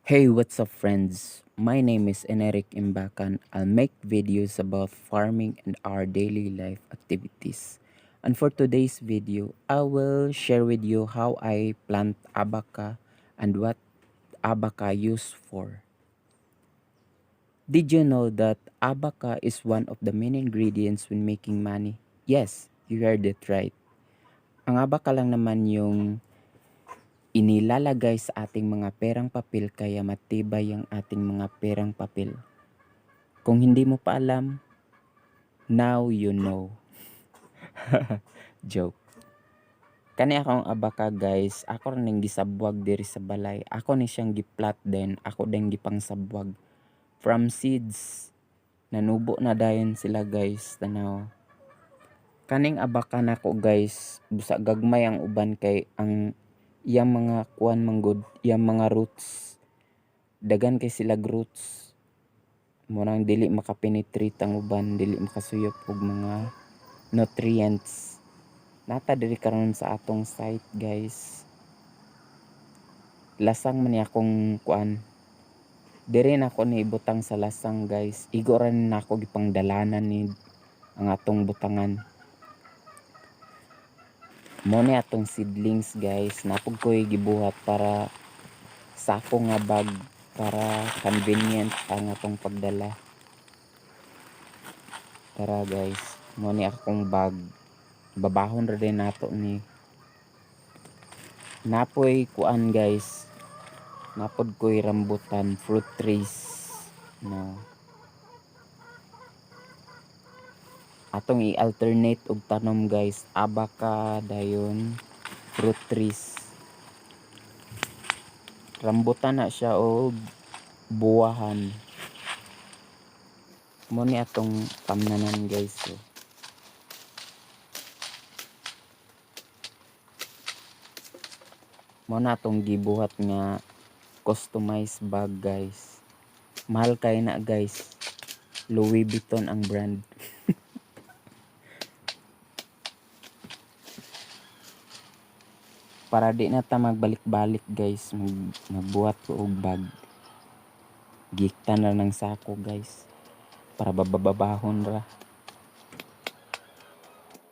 Hey, what's up, friends? My name is Eneric Imbakan. I'll make videos about farming and our daily life activities. And for today's video, I will share with you how I plant abaca and what abaca used for. Did you know that abaca is one of the main ingredients when making money? Yes, you heard it right. Ang abaca lang naman yung inilalagay sa ating mga perang papel kaya matibay ang ating mga perang papel. Kung hindi mo pa alam, now you know. Joke. Kani akong abaka guys, ako rin yung gisabwag diri sa balay. Ako ni siyang giplat din, ako din gipang sabwag. From seeds, nanubo na dayon sila guys, tanaw. Kaning abaka nako guys, busa gagmay ang uban kay ang iyang mga kuan manggod, iyang mga roots. Dagan kay sila roots. Murang dili makapenetrate ang uban, dili makasuyop og mga nutrients. Nata diri karon sa atong site guys. Lasang man ni akong kuan. Diri na ako ni butang sa lasang guys. Igo ra na ako gipangdalanan ni ang atong butangan. Mo ni atong seedlings guys. Napog ko'y gibuhat para sa ako nga bag para convenient ang atong pagdala. Tara guys, mo ni akong bag. Babahon ra din nato ni. Napoy kuan guys. Napod ko'y rambutan, fruit trees. No. Atong i-alternate og tanom guys, abaca dayon fruit trees. Rambutan na siya og buwahan. Mo ni atong tamnanan guys. So. Mo na atong gibuhat nga customized bag guys. Mahal kay na guys. Louis Vuitton ang brand. Para di na ta magbalik-balik guys, magbuhat ko og bag. Giktan na ng sako guys. Para bababahon ra.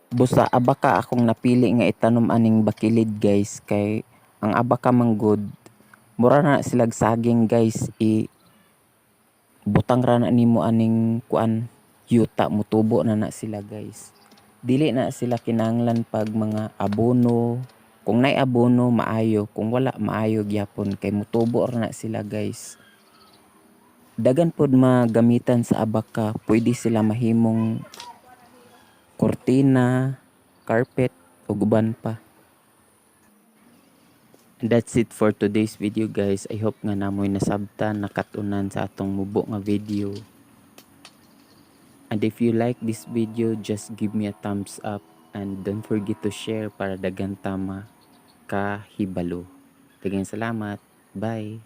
Busa abaka akong napili nga itanom aning bakilid guys kay ang abaka manggod mura na silag saging guys butang ra na nimo aning kuan yuta mutubo na sila guys. Dili na sila kinahanglan pag mga abono. Kung nay abono maayo, kung wala maayo gyapon kay mutubo ra na sila guys. Dagan pod magamitan sa abaka, pwede sila mahimong kortina, carpet ug uban pa. And that's it for today's video guys. I hope nga namoy nasabtan, nakatunan sa atong mubo nga video. And if you like this video, just give me a thumbs up and don't forget to share para dagan tama kahibalo. Daghang salamat. Bye.